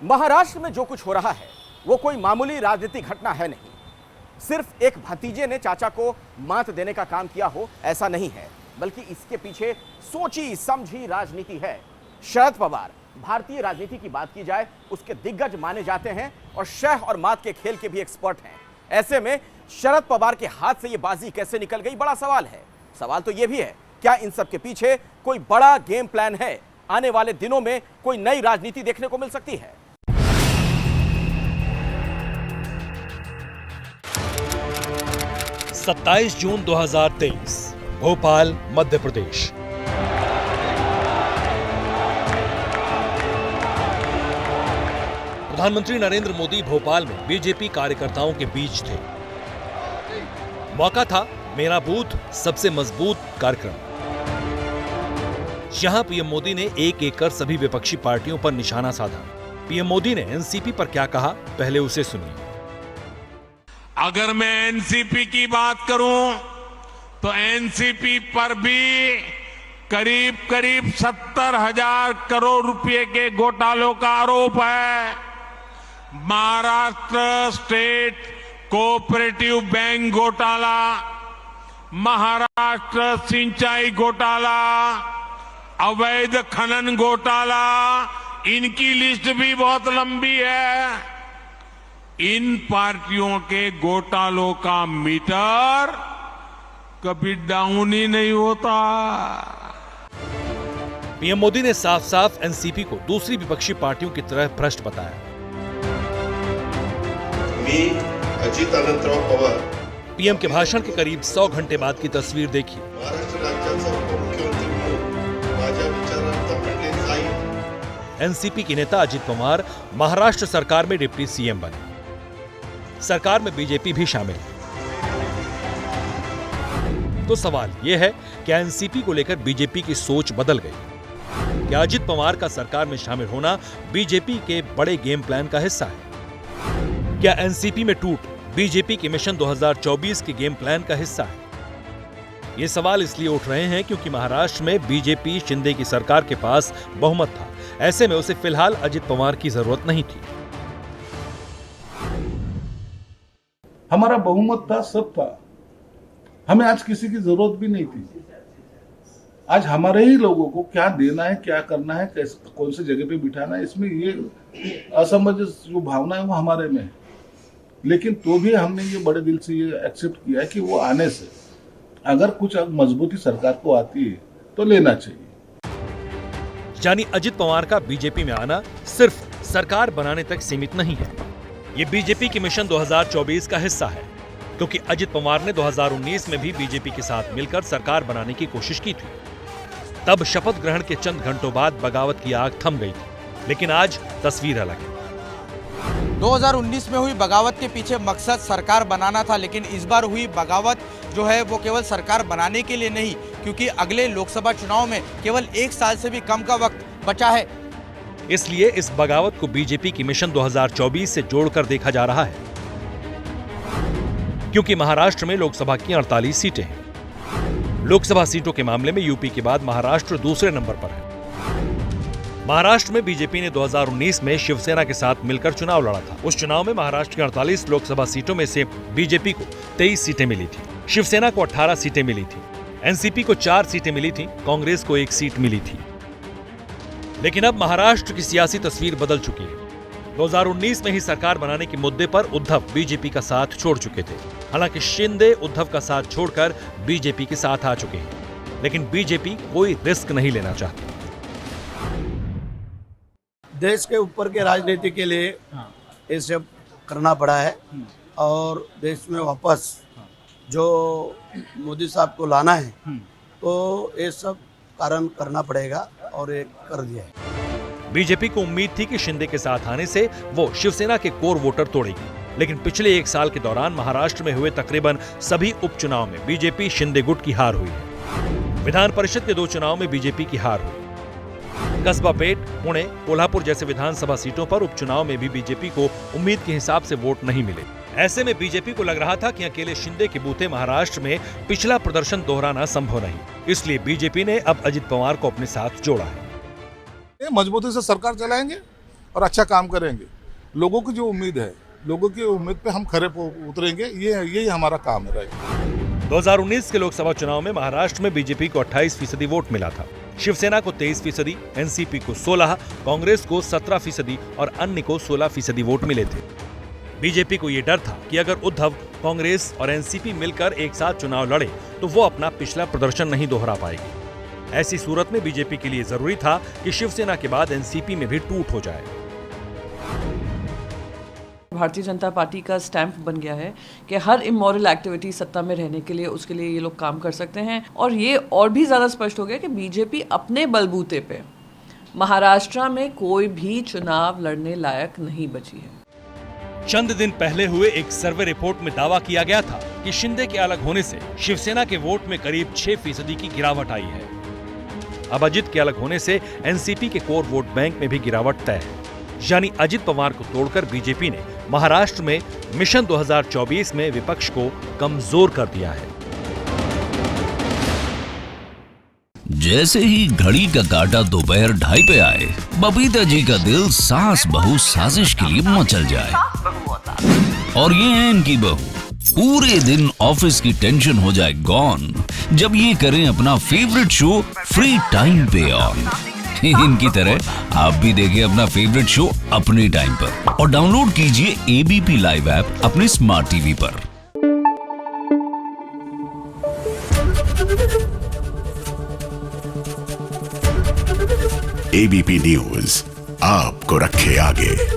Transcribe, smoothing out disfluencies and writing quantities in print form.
महाराष्ट्र में जो कुछ हो रहा है वो कोई मामूली राजनीतिक घटना है नहीं। सिर्फ एक भतीजे ने चाचा को मात देने का काम किया हो ऐसा नहीं है, बल्कि इसके पीछे सोची समझी राजनीति है। शरद पवार भारतीय राजनीति की बात की जाए उसके दिग्गज माने जाते हैं और शह और मात के खेल के भी एक्सपर्ट हैं। ऐसे में शरद पवार के हाथ से ये बाजी कैसे निकल गई, बड़ा सवाल है। सवाल तो ये भी है, क्या इन सब के पीछे कोई बड़ा गेम प्लान है? आने वाले दिनों में कोई नई राजनीति देखने को मिल सकती है। 27 जून 2023, भोपाल, मध्य प्रदेश। प्रधानमंत्री नरेंद्र मोदी भोपाल में बीजेपी कार्यकर्ताओं के बीच थे। मौका था मेरा बूथ सबसे मजबूत कार्यक्रम। यहां पीएम मोदी ने एक एक कर सभी विपक्षी पार्टियों पर निशाना साधा। पीएम मोदी ने एनसीपी पर क्या कहा, पहले उसे सुनिए। अगर मैं एनसीपी की बात करूं तो एनसीपी पर भी करीब 70,000 करोड़ रुपए के घोटालों का आरोप है। महाराष्ट्र स्टेट कोऑपरेटिव बैंक घोटाला, महाराष्ट्र सिंचाई घोटाला, अवैध खनन घोटाला, इनकी लिस्ट भी बहुत लंबी है। इन पार्टियों के घोटालों का मीटर कभी डाउन ही नहीं होता। पीएम मोदी ने साफ साफ एनसीपी को दूसरी विपक्षी पार्टियों की तरह भ्रष्ट बताया। मी अजित अनंतराव पवार। पीएम के भाषण के करीब 100 घंटे बाद की तस्वीर देखिए। महाराष्ट्र राज्याचा उपमुख्यमंत्री म्हणून माझ्या विचारार्थ मांडले जाईल। एनसीपी के नेता अजित पवार महाराष्ट्र सरकार में डिप्टी सीएम बने। सरकार में बीजेपी भी शामिल है। तो सवाल यह है, क्या एनसीपी को लेकर बीजेपी की सोच बदल गई? क्या अजित पवार का सरकार में शामिल होना बीजेपी के बड़े गेम प्लान का हिस्सा है? क्या एनसीपी में टूट बीजेपी के मिशन 2024 के गेम प्लान का हिस्सा है? ये सवाल इसलिए उठ रहे हैं क्योंकि महाराष्ट्र में बीजेपी शिंदे की सरकार के पास बहुमत था। ऐसे में उसे फिलहाल अजित पवार की जरूरत नहीं थी। हमारा बहुमत था, सब था, हमें आज किसी की जरूरत भी नहीं थी। आज हमारे ही लोगों को क्या देना है, क्या करना है, कैसे कौन सी जगह पे बिठाना है, इसमें ये असमंजस जो भावना है वो हमारे में है। लेकिन तो भी हमने ये बड़े दिल से ये एक्सेप्ट किया है कि वो आने से अगर कुछ मजबूती सरकार को आती है तो लेना चाहिए। यानी अजित पवार का बीजेपी में आना सिर्फ सरकार बनाने तक सीमित नहीं है। ये बीजेपी के मिशन 2024 का हिस्सा है, क्योंकि अजित पवार ने 2019 में भी बीजेपी के साथ मिलकर सरकार बनाने की कोशिश की थी। तब शपथ ग्रहण के चंद घंटों बाद बगावत की आग थम गई थी। लेकिन आज तस्वीर अलग है। 2019 में हुई बगावत के पीछे मकसद सरकार बनाना था, लेकिन इस बार हुई बगावत जो है वो केवल सरकार बनाने के लिए नहीं, क्योंकि अगले लोकसभा चुनाव में केवल 1 साल से भी कम का वक्त बचा है। इसलिए इस बगावत को बीजेपी की मिशन 2024 से जोड़कर देखा जा रहा है, क्योंकि महाराष्ट्र में लोकसभा की 48 सीटें हैं। लोकसभा सीटों के मामले में यूपी के बाद महाराष्ट्र दूसरे नंबर पर है। महाराष्ट्र में बीजेपी ने 2019 में शिवसेना के साथ मिलकर चुनाव लड़ा था। उस चुनाव में महाराष्ट्र की 48 लोकसभा सीटों में से बीजेपी को 23 सीटें मिली थी, शिवसेना को 18 सीटें मिली थी, एनसीपी को 4 सीटें मिली थी, कांग्रेस को 1 सीट मिली थी। लेकिन अब महाराष्ट्र की सियासी तस्वीर बदल चुकी है। 2019 में ही सरकार बनाने के मुद्दे पर उद्धव बीजेपी का साथ छोड़ चुके थे। हालांकि शिंदे उद्धव का साथ छोड़कर बीजेपी के साथ आ चुके हैं, लेकिन बीजेपी कोई रिस्क नहीं लेना चाहती। देश के ऊपर के राजनीति के लिए ये सब करना पड़ा है और देश में वापस जो मोदी साहब को लाना है तो ये सब कारण करना पड़ेगा और ये कर दिया है। बीजेपी को उम्मीद थी कि शिंदे के साथ आने से वो शिवसेना के कोर वोटर तोड़ेगी, लेकिन पिछले 1 साल के दौरान महाराष्ट्र में हुए तकरीबन सभी उपचुनाव में बीजेपी शिंदे गुट की हार हुई है। विधान परिषद के 2 चुनाव में बीजेपी की हार हुई। कस्बा पेट, पुणे, कोल्हापुर जैसे विधानसभा सीटों पर उपचुनाव में भी बीजेपी को उम्मीद के हिसाब से वोट नहीं मिले। ऐसे में बीजेपी को लग रहा था कि अकेले शिंदे के बूते महाराष्ट्र में पिछला प्रदर्शन दोहराना संभव नहीं। इसलिए बीजेपी ने अब अजित पवार को अपने साथ जोड़ा है। मजबूती से सरकार चलाएंगे और अच्छा काम करेंगे। लोगों की जो उम्मीद है, लोगों की उम्मीद पे हम खरे उतरेंगे, यही हमारा काम है। 2019 के लोकसभा चुनाव में महाराष्ट्र में बीजेपी को 28% वोट मिला था। शिवसेना को 23%, एनसीपी को 16%, कांग्रेस को 17% और अन्य को 16% वोट मिले थे। बीजेपी को यह डर था कि अगर उद्धव, कांग्रेस और एनसीपी मिलकर एक साथ चुनाव लड़े तो वो अपना पिछला प्रदर्शन नहीं दोहरा पाएगी। ऐसी सूरत में बीजेपी के लिए जरूरी था कि शिवसेना के बाद एनसीपी में भी टूट हो जाए। भारतीय जनता पार्टी का स्टैंप बन गया है कि हर इमोरल एक्टिविटी सत्ता में रहने के लिए उसके लिए ये लोग काम कर सकते हैं। और ये और भी ज़्यादा स्पष्ट हो गया कि बीजेपी अपने बलबूते पे महाराष्ट्र में कोई भी चुनाव लड़ने लायक नहीं बची है। चंद दिन पहले हुए एक सर्वे रिपोर्ट में दावा किया गया था कि शिंदे के अलग होने से शिवसेना के वोट में करीब 6% की गिरावट आई है। अब अजित के अलग होने से एनसीपी के कोर वोट बैंक में भी गिरावट तय है। यानी अजित पवार को तोड़कर बीजेपी ने महाराष्ट्र में मिशन 2024 में विपक्ष को कमजोर कर दिया है। जैसे ही घड़ी का काटा दोपहर 2:30 पे आए, बबीता जी का दिल सास बहू साजिश के लिए मचल जाए। और ये है इनकी बहू, पूरे दिन ऑफिस की टेंशन हो जाए गॉन जब ये करें अपना फेवरेट शो फ्री टाइम पे ऑन। इनकी तरह आप भी देखें अपना फेवरेट शो अपने टाइम पर और डाउनलोड कीजिए एबीपी लाइव ऐप अपने स्मार्ट टीवी पर। एबीपी न्यूज आपको रखे आगे।